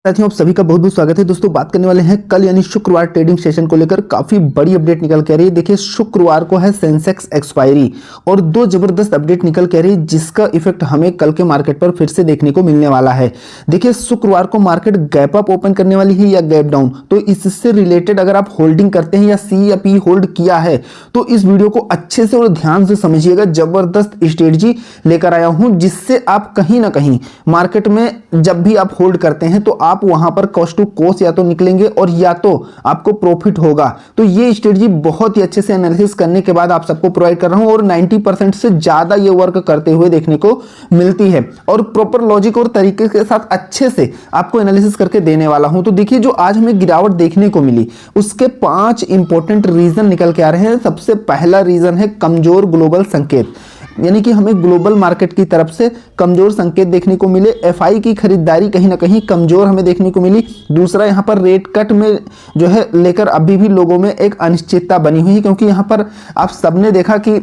साथियों, आप सभी का बहुत बहुत स्वागत है। दोस्तों, बात करने वाले हैं कल यानी शुक्रवार ट्रेडिंग सेशन को लेकर काफी बड़ी अपडेट निकल के आ रही है। देखिए, शुक्रवार को है सेंसेक्स एक्सपायरी और दो जबरदस्त अपडेट निकल के आ रही है जिसका इफेक्ट हमें कल के मार्केट पर फिर से देखने को मिलने वाला है। देखिए, शुक्रवार को मार्केट गैप अप ओपन करने वाली है या गैप डाउन, तो इससे रिलेटेड अगर आप होल्डिंग करते हैं या सी या पी होल्ड किया है तो इस वीडियो को अच्छे से और ध्यान से समझिएगा। जबरदस्त स्ट्रेटजी लेकर आया हूं जिससे आप कहीं ना कहीं मार्केट में जब भी आप होल्ड करते हैं तो आप वहां पर कॉस्ट टू कॉस्ट या तो निकलेंगे और या तो आपको प्रॉफिट होगा। तो ये स्ट्रेटजी बहुत ही अच्छे से एनालिसिस करने के बाद आप सबको प्रोवाइड कर रहा हूं और 90% से ज्यादा ये वर्क करते हुए देखने को मिलती है और प्रॉपर लॉजिक और तरीके के साथ अच्छे से आपको एनालिसिस करके देने वाला हूं। तो देखिए, जो आज हमें गिरावट देखने को मिली उसके 5 इंपॉर्टेंट रीजन निकल के आ रहे हैं। सबसे पहला रीजन है कमजोर ग्लोबल संकेत, यानी कि हमें ग्लोबल मार्केट की तरफ से कमजोर संकेत देखने को मिले। एफआई की खरीदारी कहीं ना कहीं कमजोर हमें देखने को मिली। दूसरा, यहां पर रेट कट में जो है लेकर अभी भी लोगों में एक अनिश्चितता बनी हुई है, क्योंकि यहां पर आप सबने देखा कि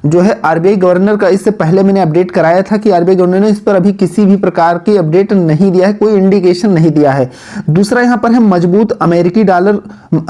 जो है आरबीआई गवर्नर का, इससे पहले मैंने अपडेट कराया था कि आरबीआई गवर्नर ने इस पर अभी किसी भी प्रकार की अपडेट नहीं दिया है, कोई इंडिकेशन नहीं दिया है। दूसरा, यहां पर है मजबूत अमेरिकी डॉलर,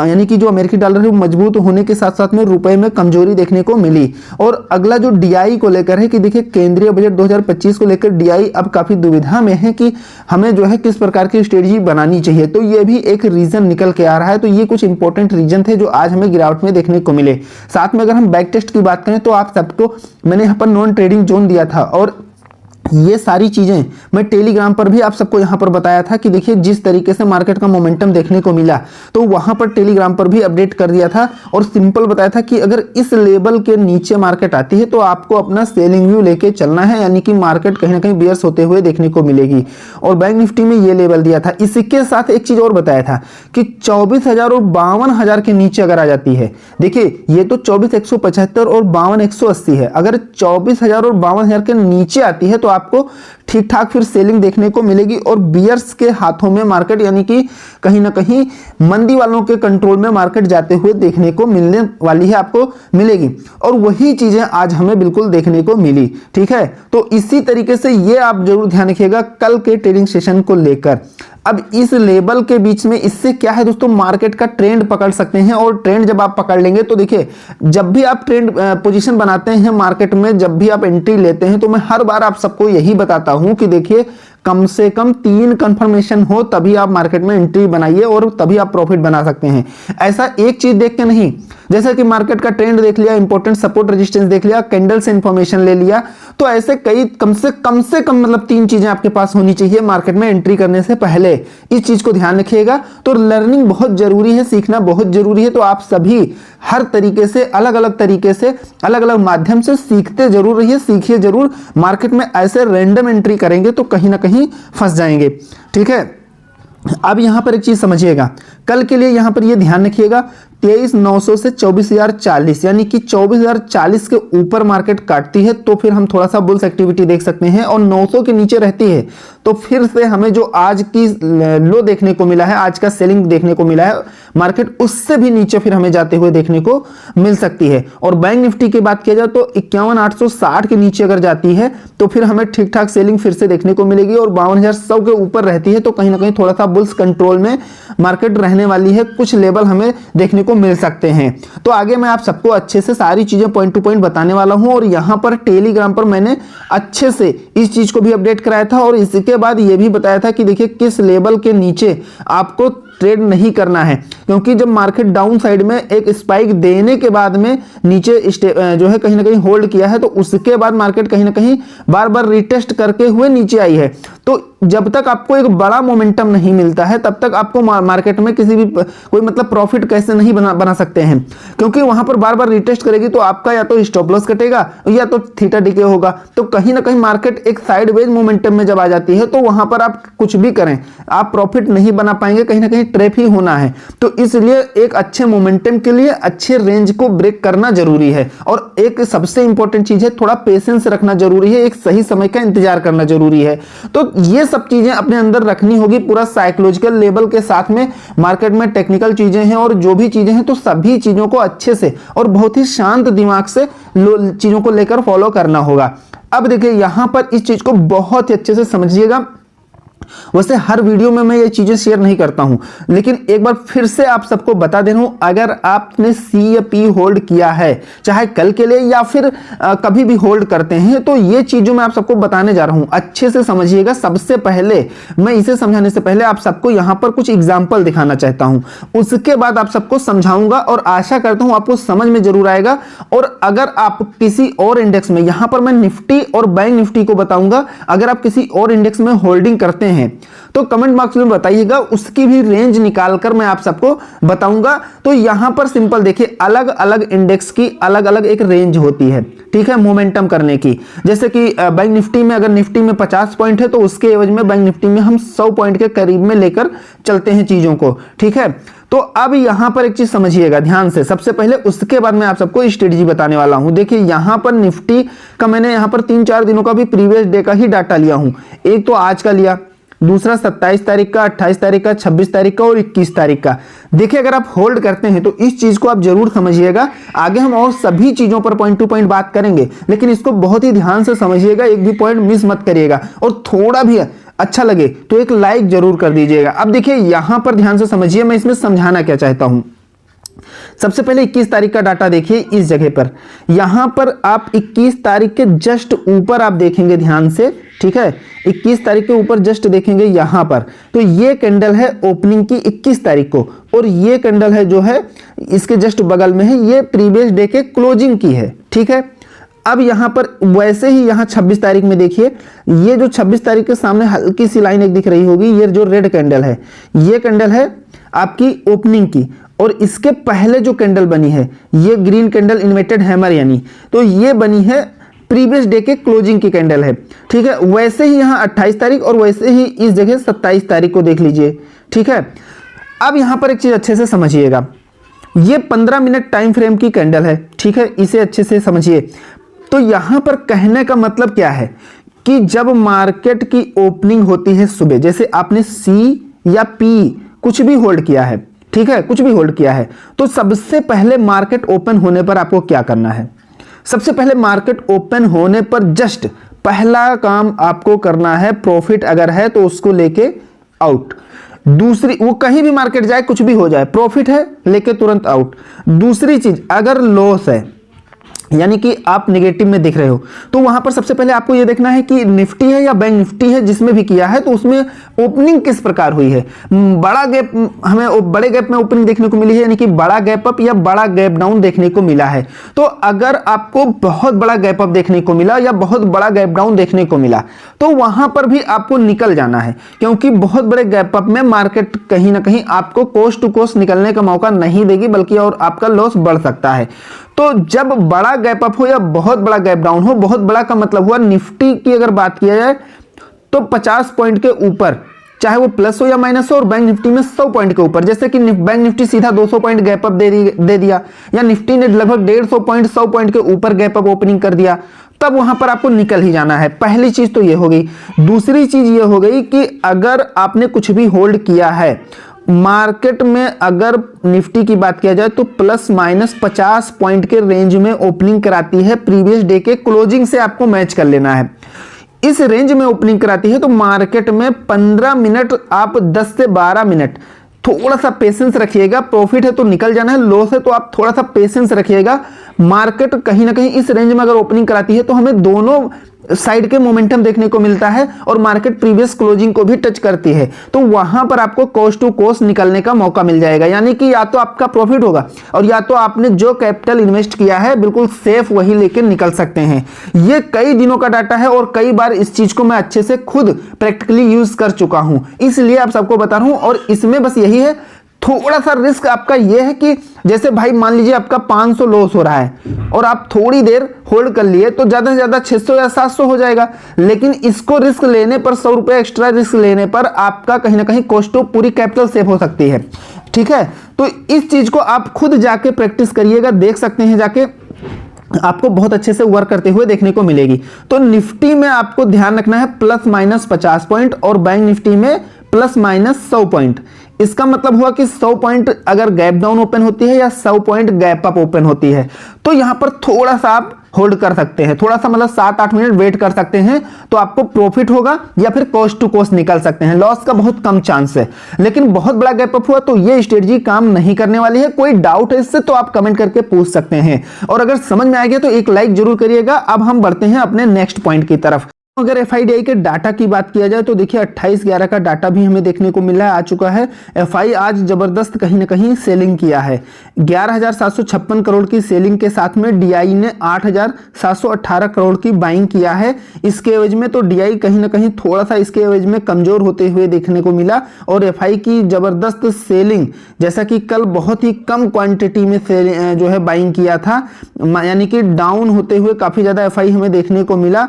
यानी कि जो अमेरिकी डॉलर है वो मजबूत होने के साथ साथ में रुपए में कमजोरी देखने को मिली। और अगला जो डीआई को लेकर है कि देखिए, केंद्रीय बजट 2025 को लेकर डीआई अब काफी दुविधा में है कि हमें जो है किस प्रकार की स्ट्रेटजी बनानी चाहिए। तो ये भी एक रीजन निकल के आ रहा है। तो ये कुछ इंपॉर्टेंट रीजन थे जो आज हमें गिरावट में देखने को मिले। साथ में अगर हम बैक टेस्ट की बात करें तो आप सबको मैंने यहाँ पर नॉन ट्रेडिंग जोन दिया था और ये सारी चीजें मैं टेलीग्राम पर भी आप सबको यहां पर बताया था कि देखिए, जिस तरीके से मार्केट का मोमेंटम देखने को मिला तो वहां पर टेलीग्राम पर भी अपडेट कर दिया था और सिंपल बताया था कि अगर इस लेवल के नीचे मार्केट आती है तो आपको अपना सेलिंग व्यू लेके चलना है, यानी कि मार्केट कहीं ना कहीं बियर्स होते हुए देखने को मिलेगी। और बैंक निफ्टी में ये लेवल दिया था। इसके साथ एक चीज और बताया था कि 24,000 और 52,000 के नीचे अगर आ जाती है, देखिए ये तो 24,175 और 52,180 है, अगर 24,000 और 52,000 के नीचे आती है तो आपको ठीक ठाक फिर सेलिंग देखने को मिलेगी और बियर्स के हाथों में मार्केट, यानी कि कहीं ना कहीं मंदी वालों के कंट्रोल में मार्केट जाते हुए देखने को मिलने वाली है, आपको मिलेगी। और वही चीजें आज हमें बिल्कुल देखने को मिली। ठीक है, तो इसी तरीके से ये आप जरूर ध्यान रखिएगा कल के ट्रेडिंग सेशन को लेकर। अब इस लेवल के बीच में इससे क्या है दोस्तों, मार्केट का ट्रेंड पकड़ सकते हैं और ट्रेंड जब आप पकड़ लेंगे तो देखिए, जब भी आप ट्रेंड पोजीशन बनाते हैं मार्केट में, जब भी आप एंट्री लेते हैं तो मैं हर बार आप सबको यही बताता हूं कि देखिए, कम से कम 3 कंफर्मेशन हो तभी आप मार्केट में एंट्री बनाइए और तभी आप प्रॉफिट बना सकते हैं। ऐसा एक चीज देख के नहीं, जैसे कि मार्केट का ट्रेंड देख लिया, इंपॉर्टेंट सपोर्ट रेजिस्टेंस देख लिया, कैंडल से इंफॉर्मेशन ले लिया, तो ऐसे कई कम से कम मतलब 3 चीजें आपके पास होनी चाहिए मार्केट में एंट्री करने से पहले। इस चीज को ध्यान रखिएगा। तो लर्निंग बहुत जरूरी है, सीखना बहुत जरूरी है। तो आप सभी हर तरीके से, अलग अलग तरीके से, अलग अलग माध्यम से सीखते जरूर रहिए, सीखिए जरूर। मार्केट में ऐसे रैंडम एंट्री करेंगे तो कहीं ना कहीं फंस जाएंगे। ठीक है, अब यहां पर एक चीज समझिएगा, कल के लिए यहां पर ये ध्यान रखिएगा, 23,900 से 24,040, यानी कि 24,040 के ऊपर मार्केट काटती है तो फिर हम थोड़ा सा बुल्स एक्टिविटी देख सकते हैं, और 900 के नीचे रहती है तो फिर से हमें जो आज की लो देखने को मिला है, आज का सेलिंग देखने को मिला है मार्केट, उससे भी नीचे फिर हमें जाते हुए देखने को मिल सकती है। और बैंक निफ्टी की बात किया जाए तो 51,860 के नीचे अगर जाती है तो फिर हमें ठीक ठाक सेलिंग फिर से देखने को मिलेगी, और 52,100 के ऊपर रहती है तो कहीं ना कहीं थोड़ा सा बुल्स कंट्रोल में मार्केट रहने वाली है। कुछ लेवल हमें देखने को मिल सकते हैं। तो आगे मैं आप सबको अच्छे से सारी चीजें पॉइंट टू पॉइंट बताने वाला हूं, और यहां पर टेलीग्राम पर मैंने अच्छे से इस चीज को भी अपडेट कराया था और इसके बाद यह भी बताया था कि देखिए, किस लेवल के नीचे आपको ट्रेड नहीं करना है, क्योंकि जब मार्केट डाउन साइड में एक स्पाइक देने के बाद में नीचे जो है कहीं ना कहीं होल्ड किया है, तो उसके बाद मार्केट कहीं ना कहीं बार बार रिटेस्ट करके हुए नीचे आई है। तो जब तक आपको एक बड़ा मोमेंटम नहीं मिलता है तब तक आपको मार्केट में किसी भी कोई मतलब प्रॉफिट कैसे नहीं बना सकते हैं, क्योंकि वहां पर बार बार रिटेस्ट करेगी तो आपका या तो स्टॉप लॉस कटेगा या तो थीटा डीके होगा। तो कहीं ना कहीं मार्केट एक साइडवेज मोमेंटम में जब आ जाती है तो वहां पर आप कुछ भी करें, आप प्रॉफिट नहीं बना पाएंगे, कहीं ना कहीं ट्रैप ही होना है। तो इसलिए एक अच्छे मोमेंटम के लिए अच्छे रेंज को ब्रेक करना जरूरी है, और एक सबसे इंपॉर्टेंट चीज है, थोड़ा पेशेंस रखना जरूरी है, एक सही समय का इंतजार करना जरूरी है। तो ये सब चीजें अपने अंदर रखनी होगी, पूरा साइकोलॉजिकल लेवल के साथ में मार्केट में टेक्निकल चीजें हैं और जो भी चीजें हैं, तो सभी चीजों को अच्छे से और बहुत ही शांत दिमाग से चीजों को लेकर फॉलो करना होगा। अब देखिए, यहां पर इस चीज को बहुत ही अच्छे से समझिएगा। वैसे हर वीडियो में मैं ये चीजें शेयर नहीं करता हूं, लेकिन एक बार फिर से आप सबको बता दे रहा हूं, अगर आपने सी या पी होल्ड किया है, चाहे कल के लिए या फिर कभी भी होल्ड करते हैं, तो ये चीजों मैं आप सबको बताने जा रहा हूं, अच्छे से समझिएगा। सबसे पहले मैं इसे समझाने से पहले आप सबको यहां पर कुछ एग्जाम्पल दिखाना चाहता हूं, उसके बाद आप सबको समझाऊंगा और आशा करता हूं आपको समझ में जरूर आएगा। और अगर आप किसी और इंडेक्स में, यहां पर मैं निफ्टी और बैंक निफ्टी को बताऊंगा, अगर आप किसी और इंडेक्स में होल्डिंग करते हैं तो कमेंट बॉक्स में बताइएगा, उसकी भी रेंज निकालकर मैं आप सबको बताऊंगा। तो यहां पर सिंपल देखिए, अलग अलग इंडेक्स की अलग अलग एक रेंज होती है, ठीक है, मोमेंटम करने की। जैसे कि बैंक निफ्टी में, अगर निफ्टी में 50 पॉइंट है तो उसके एवज में बैंक निफ्टी में हम 100 पॉइंट के करीब में लेकर चलते हैं चीजों को, ठीक है। तो अब यहां पर एक चीज समझिएगा ध्यान से, सबसे पहले, उसके बाद मैं आप सबको स्ट्रेटजी बताने वाला हूं। देखिए यहां पर निफ्टी का मैंने यहां पर 3-4 दिनों का भी प्रीवियस डे का ही डाटा लिया हूं। एक तो आज का लिया, दूसरा 27 तारीख का, 28 तारीख का, 26 तारीख का और 21 तारीख का। देखिए अगर आप होल्ड करते हैं तो इस चीज को आप जरूर समझिएगा। आगे हम और सभी चीजों पर पॉइंट टू पॉइंट बात करेंगे, लेकिन इसको बहुत ही ध्यान से समझिएगा, एक भी पॉइंट मिस मत करिएगा। और थोड़ा भी अच्छा लगे तो एक लाइक जरूर कर दीजिएगा। अब देखिए यहां पर ध्यान से समझिए, मैं इसमें समझाना क्या चाहता हूं। सबसे पहले 21 तारीख का डाटा देखिए, इस जगह पर, यहां पर आप 21 तारीख के जस्ट ऊपर आप देखेंगे ध्यान से, ठीक है, 21 तारीख के ऊपर जस्ट देखेंगे यहां पर, तो ये कैंडल है ओपनिंग की 21 तारीख को, और ये कैंडल है जो है इसके जस्ट बगल में है, ये प्रीवियस डे के क्लोजिंग की है, ठीक है। अब यहां पर वैसे ही यहां 26 तारीख में देखिए, ये जो 26 तारीख के सामने हल्की सी लाइन एक दिख रही होगी, ये जो रेड कैंडल है, ये कैंडल है आपकी ओपनिंग की, और इसके पहले जो कैंडल बनी है ये ग्रीन कैंडल इन्वर्टेड हैमर यानी, तो ये बनी है प्रीवियस डे के क्लोजिंग की कैंडल है, ठीक है। वैसे ही यहां 28 तारीख और वैसे ही इस जगह 27 तारीख को देख लीजिए, ठीक है। अब यहां पर एक चीज अच्छे से समझिएगा, ये 15 मिनट टाइम फ्रेम की कैंडल है, ठीक है, इसे अच्छे से समझिए। तो यहां पर कहने का मतलब क्या है कि जब मार्केट की ओपनिंग होती है सुबह, जैसे आपने सी या पी कुछ भी होल्ड किया है, ठीक है, कुछ भी होल्ड किया है, तो सबसे पहले मार्केट ओपन होने पर आपको क्या करना है? सबसे पहले मार्केट ओपन होने पर जस्ट पहला काम आपको करना है, प्रॉफिट अगर है तो उसको लेके आउट। दूसरी, वो कहीं भी मार्केट जाए, कुछ भी हो जाए, प्रॉफिट है लेके तुरंत आउट। दूसरी चीज, अगर लॉस है यानी कि आप नेगेटिव में दिख रहे हो, तो वहां पर सबसे पहले आपको यह देखना है कि निफ्टी है या बैंक निफ्टी है, जिसमें भी किया है तो उसमें ओपनिंग किस प्रकार हुई है। बड़ा गैप, हमें बड़े गैप में ओपनिंग देखने को मिली है, यानी कि बड़ा गैप अप या बड़ा गैप डाउन देखने को मिला है। तो अगर आपको बहुत बड़ा गैप अप देखने को मिला या बहुत बड़ा गैप डाउन देखने को मिला, तो वहां पर भी आपको निकल जाना है, क्योंकि बहुत बड़े गैप अप में मार्केट कहीं ना कहीं आपको कोस्ट टू कोस्ट निकलने का मौका नहीं देगी, बल्कि और आपका लॉस बढ़ सकता है। तो जब बड़ा गैप अप हो या बहुत बड़ा गैप डाउन हो, बहुत बड़ा का मतलब हुआ निफ्टी की अगर बात किया जाए तो 50 पॉइंट के ऊपर, चाहे वो प्लस हो या माइनस हो, और बैंक निफ्टी में 100 पॉइंट के ऊपर, जैसे कि बैंक निफ्टी सीधा 200 पॉइंट गैप अप दे दिया, या निफ्टी ने लगभग 150 पॉइंट 100 पॉइंट के ऊपर गैप अप ओपनिंग कर दिया, तब वहां पर आपको निकल ही जाना है। पहली चीज तो ये हो गई। दूसरी चीज ये हो गई कि अगर आपने कुछ भी होल्ड किया है मार्केट में, अगर निफ्टी की बात किया जाए तो प्लस माइनस 50 पॉइंट के रेंज में ओपनिंग कराती है, प्रीवियस डे के क्लोजिंग से आपको मैच कर लेना है। इस रेंज में ओपनिंग कराती है तो मार्केट में 15 मिनट, आप 10 से 12 मिनट थोड़ा सा पेशेंस रखिएगा। प्रॉफिट है तो निकल जाना है, लॉस है तो आप थोड़ा सा पेशेंस रखिएगा। मार्केट कहीं ना कहीं इस रेंज में अगर ओपनिंग कराती है तो हमें दोनों साइड के मोमेंटम देखने को मिलता है, और मार्केट प्रीवियस क्लोजिंग को भी टच करती है, तो वहां पर आपको कोस्ट टू कोस्ट निकलने का मौका मिल जाएगा। यानी कि या तो आपका प्रॉफिट होगा और या तो आपने जो कैपिटल इन्वेस्ट किया है बिल्कुल सेफ वही लेकर निकल सकते हैं। ये कई दिनों का डाटा है और कई बार इस चीज को मैं अच्छे से खुद प्रैक्टिकली यूज कर चुका हूं, इसलिए आप सबको बता रहा हूं। और इसमें बस यही है, थोड़ा सा रिस्क आपका यह है कि जैसे भाई मान लीजिए आपका 500 लॉस हो रहा है और आप थोड़ी देर होल्ड कर लिए तो ज्यादा से ज्यादा 600 या 700 हो जाएगा, लेकिन इसको रिस्क लेने पर, 100 रुपए एक्स्ट्रा रिस्क लेने पर आपका कहीं ना कहीं कॉस्ट ऑफ पूरी कैपिटल सेव हो सकती है, ठीक है। तो इस चीज को आप खुद जाके प्रैक्टिस करिएगा, देख सकते हैं जाके, आपको बहुत अच्छे से वर्क करते हुए देखने को मिलेगी। तो निफ्टी में आपको ध्यान रखना है प्लस माइनस 50 पॉइंट और बैंक निफ्टी में प्लस माइनस 100 पॉइंट। इसका मतलब हुआ कि 100 पॉइंट अगर गैप डाउन ओपन होती है या 100 पॉइंट गैप अप ओपन होती है, तो यहां पर थोड़ा सा आप होल्ड कर सकते हैं, थोड़ा सा मतलब 7-8 मिनट वेट कर सकते हैं तो आपको प्रॉफिट होगा, या फिर कॉस्ट टू कॉस्ट निकल सकते हैं। लॉस का बहुत कम चांस है, लेकिन बहुत बड़ा गैप अप हुआ तो ये स्ट्रेटजी काम नहीं करने वाली है। कोई डाउट है इससे तो आप कमेंट करके पूछ सकते हैं, और अगर समझ में आ गया तो एक लाइक जरूर करिएगा। अब हम बढ़ते हैं अपने नेक्स्ट पॉइंट की तरफ। अगर एफआईडीआई के डाटा की बात किया जाए तो देखिए 28/11 का डाटा भी हमें देखने को मिला है, आ चुका है। एफआई आज जबरदस्त कहीं ना कहीं सेलिंग किया है, 11,756 करोड़ की सेलिंग के साथ में डीआई ने 8,718 करोड़ की बाइंग किया है। इसके एवज में तो डीआई कहीं ना कहीं थोड़ा सा इसके एवज में कमजोर होते हुए देखने को मिला, और एफआई की जबरदस्त सेलिंग, जैसा कि कल बहुत ही कम क्वांटिटी में जो है बाइंग किया था, यानी कि डाउन होते हुए काफी ज्यादा एफआई हमें देखने को मिला।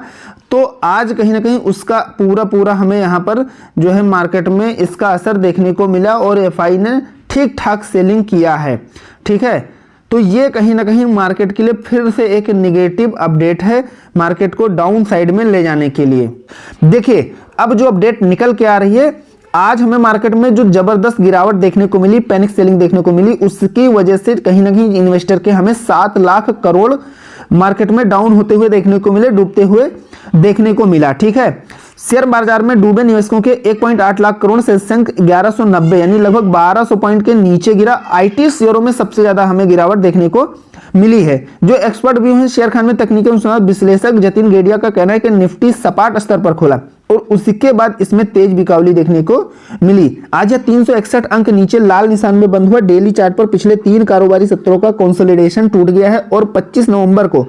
तो आज कहीं ना कहीं उसका पूरा हमें यहाँ पर जो है मार्केट में इसका असर देखने को मिला, और एफआई ने ठीक ठाक सेलिंग किया है। ठीक है, तो ये कहीं ना कहीं मार्केट के लिए फिर से एक निगेटिव अपडेट है, मार्केट को डाउन साइड में ले जाने के लिए। देखिए अब जो अपडेट निकल के आ रही है, आज हमें मार्केट में जो जबरदस्त गिरावट देखने को मिली, पैनिक सेलिंग देखने को मिली, उसकी वजह से कहीं ना कहीं इन्वेस्टर के हमें 7 लाख करोड़ मार्केट में डाउन होते हुए देखने को मिले, डूबते हुए देखने को मिला। ठीक है, शेयर बाजार में डूबे निवेशकों के 1.8 लाख करोड़ से सेंसेक्स 1190 यानी लगभग 1200 पॉइंट के नीचे गिरा। आईटी शेयरों में सबसे ज्यादा हमें गिरावट देखने को मिली है। जो एक्सपर्ट व्यू है शेयर खान में तकनीकी विश्लेषक जतिन गेडिया का कहना है कि निफ्टी सपाट स्तर पर खोला और उसके बाद इसमें तेज बिकावली देखने को मिली। आज यह 361 अंक नीचे लाल निशान में बंद हुआ। डेली चार्ट पर पिछले 3 कारोबारी सत्रों का कंसोलिडेशन टूट गया है और 25 नवंबर को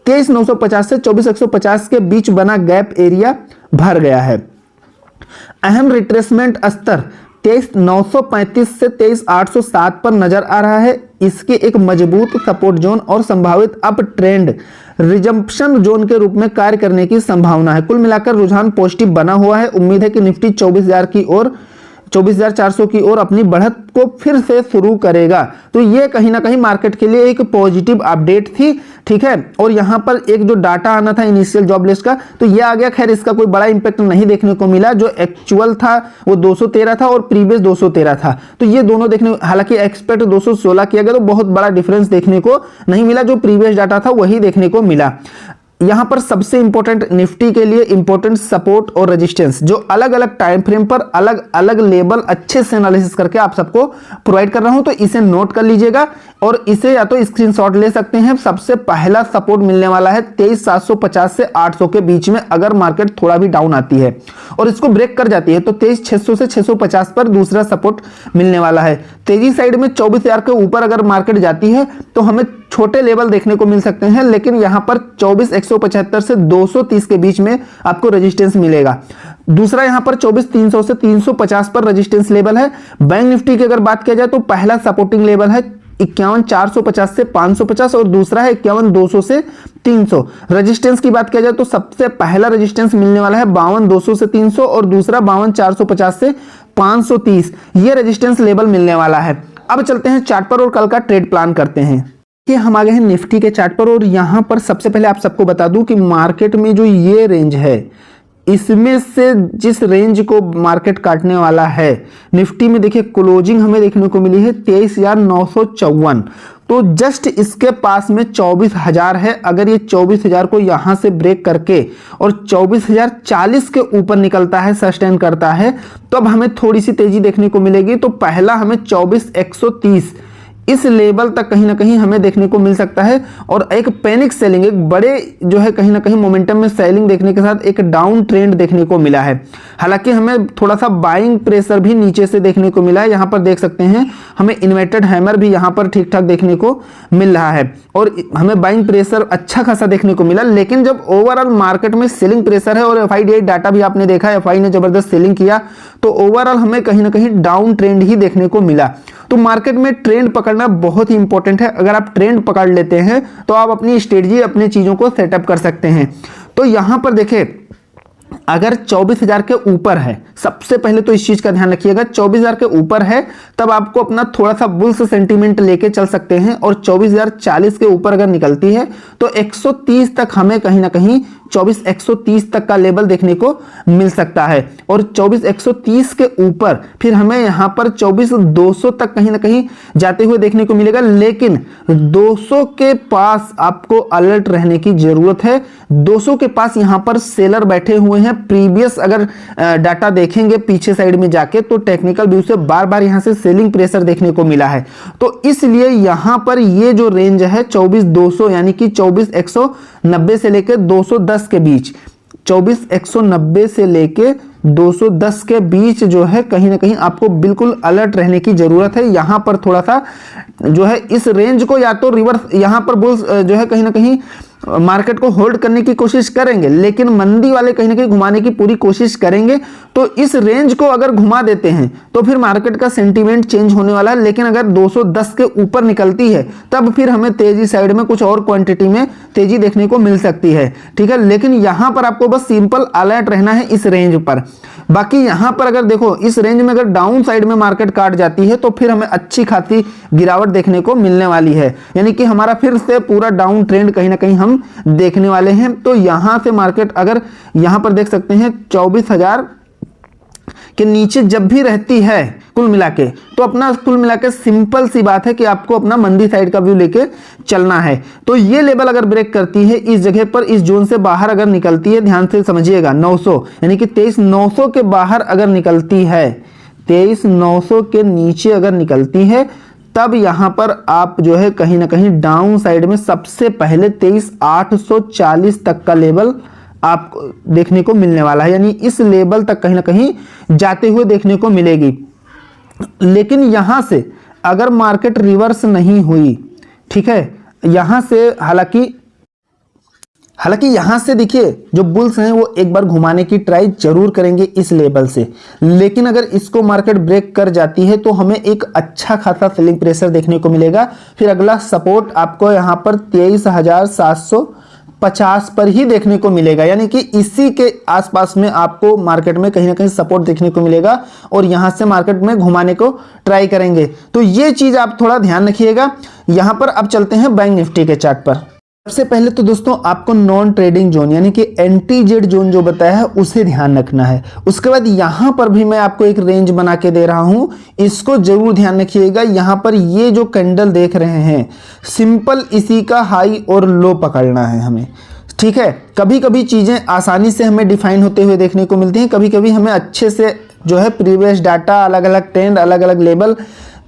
23,950 से 24,150 के बीच बना गैप एरिया भर गया है। अहम रिट्रेसमेंट स्तर 23,935 से 23,807 पर नजर आ रहा है। इसके एक मजबूत सपोर्ट जोन और संभावित अप ट्रेंड रिजम्पशन जोन के रूप में कार्य करने की संभावना है। कुल मिलाकर रुझान पॉजिटिव बना हुआ है। उम्मीद है कि निफ्टी 24,400 की ओर अपनी बढ़त को फिर से शुरू करेगा। तो ये कहीं ना कहीं मार्केट के लिए एक पॉजिटिव अपडेट थी। ठीक है, और यहाँ पर एक जो डाटा आना था इनिशियल जॉब लिस्ट का, तो ये आ गया। खैर इसका कोई बड़ा इंपैक्ट नहीं देखने को मिला। जो एक्चुअल था वो 213 था और प्रीवियस 213 था, तो ये दोनों देखने, हालांकि एक्सपेक्ट 216 किया गया तो बहुत बड़ा डिफरेंस देखने को नहीं मिला। जो प्रीवियस डाटा था वही देखने को मिला। यहां पर सबसे इंपॉर्टेंट निफ्टी के लिए इंपॉर्टेंट सपोर्ट और रेजिस्टेंस, जो अलग अलग टाइम फ्रेम पर अलग अलग लेवल अच्छे से एनालिसिस करके आप सबको प्रोवाइड कर रहा हूं, तो इसे नोट कर लीजिएगा और इसे या तो स्क्रीनशॉट ले सकते हैं। सबसे पहला सपोर्ट मिलने वाला है 23,750 से 800 के बीच में। अगर मार्केट थोड़ा भी डाउन आती है और इसको ब्रेक कर जाती है तो 23,600 से 650 पर दूसरा सपोर्ट मिलने वाला है। तेजी साइड में 24,000 के ऊपर अगर मार्केट जाती है तो हमें छोटे लेवल देखने को मिल सकते हैं, लेकिन यहां पर 24,175 से 230 के बीच में आपको रेजिस्टेंस मिलेगा। दूसरा यहां पर 24,300 से 350 पर रेजिस्टेंस लेवल है। बैंक निफ्टी की अगर बात किया जाए तो पहला सपोर्टिंग लेवल है 51,450 से 550 और दूसरा है 51,200 से 300। रेजिस्टेंस की बात किया जाए तो सबसे पहला रेजिस्टेंस मिलने वाला है 52,200 से 300 और दूसरा 52,450 से 530। ये रेजिस्टेंस लेवल मिलने वाला है। अब चलते हैं चार्ट पर और कल का ट्रेड प्लान करते हैं कि हम आ गए हैं निफ्टी के चार्ट पर। और यहां पर सबसे पहले आप सबको बता दूं कि मार्केट में जो ये रेंज है, इसमें से जिस रेंज को मार्केट काटने वाला है, निफ्टी में देखिए क्लोजिंग हमें देखने को मिली है 23,954, तो जस्ट इसके पास में 24,000 है। अगर ये 24,000 को यहां से ब्रेक करके और 24,040 के ऊपर निकलता है, सस्टेन करता है, तो अब हमें थोड़ी सी तेजी देखने को मिलेगी। तो पहला हमें 24,130 इस लेवल तक कहीं ना कहीं हमें देखने को मिल सकता है और एक पैनिक सेलिंग, एक बड़े जो है कहीं ना कहीं मोमेंटम में सेलिंग देखने के साथ एक डाउन ट्रेंड देखने को मिला है। हालांकि हमें थोड़ा सा बाइंग प्रेशर भी नीचे से देखने को मिला है। यहां पर देख सकते हैं हमें इन्वर्टेड हैमर भी यहां पर ठीक ठाक देखने को मिल रहा है और हमें बाइंग प्रेशर अच्छा खासा देखने को मिला। लेकिन जब ओवरऑल मार्केट में सेलिंग प्रेशर है और एफआईडीआई डाटा भी आपने देखा, एफआई ने जबरदस्त सेलिंग किया, तो ओवरऑल हमें कहीं ना कहीं डाउन ट्रेंड ही देखने को मिला। तो मार्केट में ट्रेंड पकड़ना बहुत ही इंपॉर्टेंट है। अगर आप ट्रेंड पकड़ लेते हैं तो आप अपनी स्ट्रेटजी, अपनी चीजों को सेटअप कर सकते हैं। तो यहां पर देखें, अगर 24,000 के ऊपर है, सबसे पहले तो इस चीज का ध्यान रखिएगा, 24,000 के ऊपर है तब आपको अपना थोड़ा सा बुल्स सेंटीमेंट लेके चल सकते हैं। और 24,040 के ऊपर अगर निकलती है तो 130 तक हमें कहीं ना कहीं 24,130 तक का लेवल देखने को मिल सकता है और 24,130 के ऊपर फिर हमें यहाँ पर 24,200 तक कहीं ना कहीं जाते हुए देखने को मिलेगा। लेकिन 200 के पास आपको अलर्ट रहने की जरूरत है। 200 के पास यहाँ पर सेलर बैठे हुए हैं। प्रीवियस अगर डाटा देखेंगे पीछे साइड में जाके तो टेक्निकल व्यू से बार बार यहाँ से सेलिंग प्रेशर देखने को मिला है। तो इसलिए यहाँ पर ये जो रेंज है 24,200 यानी कि 24,190 से लेकर 210 के बीच, 24,190 से लेके 210 के बीच जो है कहीं ना कहीं आपको बिल्कुल अलर्ट रहने की जरूरत है। यहां पर थोड़ा सा जो है इस रेंज को या तो रिवर्स यहां पर बुल्स जो है कहीं ना कहीं मार्केट को होल्ड करने की कोशिश करेंगे, लेकिन मंदी वाले कहीं ना कहीं घुमाने की पूरी कोशिश करेंगे। तो इस रेंज को अगर घुमा देते हैं तो फिर मार्केट का सेंटीमेंट चेंज होने वाला है। लेकिन अगर 210 के ऊपर निकलती है तब फिर हमें तेजी साइड में कुछ और क्वांटिटी में तेजी देखने को मिल सकती है। ठीक है, लेकिन यहां पर आपको बस सिंपल अलर्ट रहना है इस रेंज पर। बाकी यहां पर अगर देखो इस रेंज में अगर डाउन साइड में मार्केट काट जाती है तो फिर हमें अच्छी खासी गिरावट देखने को मिलने वाली है, यानी कि हमारा फिर से पूरा डाउन ट्रेंड कहीं ना कहीं हम देखने वाले हैं। तो यहां से मार्केट अगर यहां पर देख सकते हैं 24,000 के नीचे जब भी रहती है कुल मिला के, तो अपना कुल मिला के सिंपल सी बात है कि आपको अपना मंदी साइड का व्यू लेके चलना है। तो ये लेवल अगर ब्रेक करती है इस जगह पर, इस जोन से बाहर अगर निकलती है, ध्यान से समझिएगा 900 यानी कि 23,900 के बाहर अगर निकलती है, 23,900 के नीचे अगर निकलती है तब यहां पर आप जो है कहीं ना कहीं डाउन साइड में सबसे पहले 23,840 तक का लेवल आपको देखने को मिलने वाला है, यानी इस लेवल तक कहीं ना कहीं जाते हुए देखने को मिलेगी। लेकिन यहां से अगर मार्केट रिवर्स नहीं हुई, ठीक है, यहां से हालांकि यहां से देखिए जो बुल्स हैं वो एक बार घुमाने की ट्राई जरूर करेंगे इस लेवल से, लेकिन अगर इसको मार्केट ब्रेक कर जाती है तो हमें एक अच्छा खासा सेलिंग प्रेशर देखने को मिलेगा। फिर अगला सपोर्ट आपको यहां पर 23,750 पर ही देखने को मिलेगा, यानी कि इसी के आसपास में आपको मार्केट में कहीं ना कहीं सपोर्ट देखने को मिलेगा और यहां से मार्केट में घुमाने को ट्राई करेंगे। तो ये चीज आप थोड़ा ध्यान रखिएगा। यहां पर अब चलते हैं बैंक निफ्टी के चार्ट पर। सबसे पहले तो दोस्तों आपको नॉन ट्रेडिंग जोन यानी कि एंटी-जेड जोन जो बताया है उसे ध्यान रखना है। उसके बाद यहां पर भी मैं आपको एक रेंज बना के दे रहा हूं, इसको जरूर ध्यान रखिएगा। यहां पर ये जो कैंडल देख रहे हैं सिंपल इसी का हाई और लो पकड़ना है हमें, ठीक है। कभी कभी चीजें आसानी से हमें डिफाइन होते हुए देखने को मिलती हैं, कभी कभी हमें अच्छे से जो है प्रीवियस डाटा, अलग अलग ट्रेंड, अलग अलग लेवल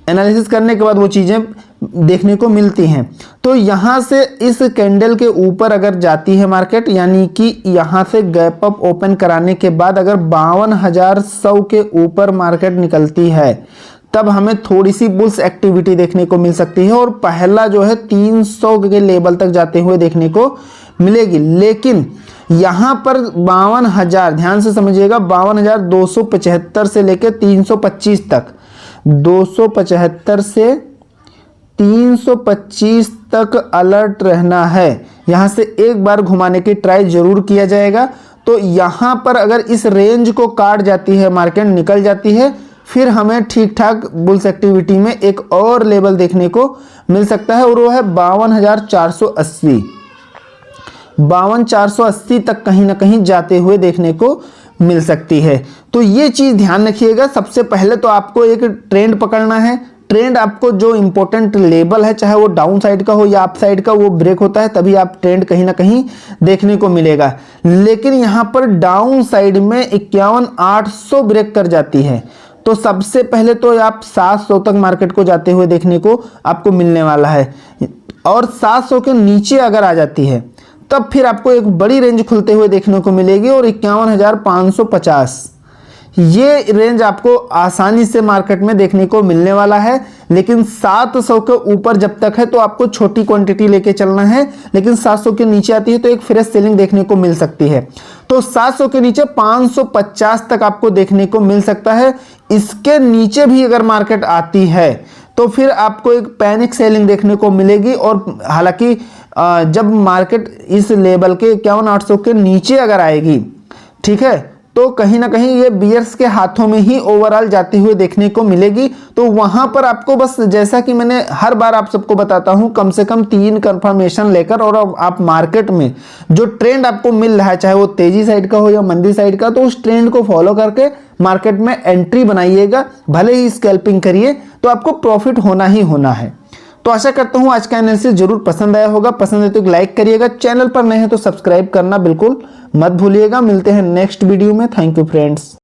एनालिसिस करने के बाद वो चीजें देखने को मिलती हैं। तो यहां से इस कैंडल के ऊपर अगर जाती है मार्केट, यानी कि यहां से गैप अप ओपन कराने के बाद अगर 52,100 के ऊपर मार्केट निकलती है तब हमें थोड़ी सी बुल्स एक्टिविटी देखने को मिल सकती है और पहला जो है 300 के लेवल तक जाते हुए देखने को मिलेगी। लेकिन यहां पर 52,000, ध्यान से समझिएगा, 52,275 से लेकर 325 तक, 275 से 325 तक अलर्ट रहना है। यहां से एक बार घुमाने की ट्राई जरूर किया जाएगा। तो यहां पर अगर इस रेंज को काट जाती है, मार्केट निकल जाती है, फिर हमें ठीक ठाक बुल्स एक्टिविटी में एक और लेवल देखने को मिल सकता है और वो है 52,480, 52,480 तक कहीं ना कहीं जाते हुए देखने को मिल सकती है। तो ये चीज ध्यान रखिएगा। सबसे पहले तो आपको एक ट्रेंड पकड़ना है। ट्रेंड आपको जो इंपॉर्टेंट लेवल है, चाहे वो डाउन साइड का हो या अप साइड का, वो ब्रेक होता है तभी आप ट्रेंड कहीं ना कहीं देखने को मिलेगा। लेकिन यहां पर डाउन साइड में 51,800 ब्रेक कर जाती है तो सबसे पहले तो आप 700 तक मार्केट को जाते हुए देखने को आपको मिलने वाला है और 700 के नीचे अगर आ जाती है तब फिर आपको एक बड़ी रेंज खुलते हुए देखने को मिलेगी और 51,550 ये रेंज आपको आसानी से मार्केट में देखने को मिलने वाला है। लेकिन 700 के ऊपर जब तक है तो आपको छोटी क्वांटिटी लेके चलना है, लेकिन 700 के नीचे आती है तो एक फ्रेश सेलिंग देखने को मिल सकती है। तो 700 के नीचे 550 तक आपको देखने को मिल सकता है। इसके नीचे भी अगर मार्केट आती है तो फिर आपको एक पैनिक सेलिंग देखने को मिलेगी। और हालांकि जब मार्केट इस लेवल के 51,800 के नीचे अगर आएगी, ठीक है, तो कहीं ना कहीं ये बियर्स के हाथों में ही ओवरऑल जाती हुई देखने को मिलेगी। तो वहां पर आपको बस जैसा कि मैंने हर बार आप सबको बताता हूं, कम से कम 3 कंफर्मेशन लेकर और आप मार्केट में जो ट्रेंड आपको मिल रहा है, चाहे वो तेजी साइड का हो या मंदी साइड का, तो उस ट्रेंड को फॉलो करके मार्केट में एंट्री बनाइएगा। भले ही स्कैल्पिंग करिए तो आपको प्रॉफिट होना ही होना है। तो आशा करता हूं आज का एनालिसिस जरूर पसंद आया होगा। पसंद है तो लाइक करिएगा, चैनल पर नए हैं तो सब्सक्राइब करना बिल्कुल मत भूलिएगा। मिलते हैं नेक्स्ट वीडियो में। Thank you friends.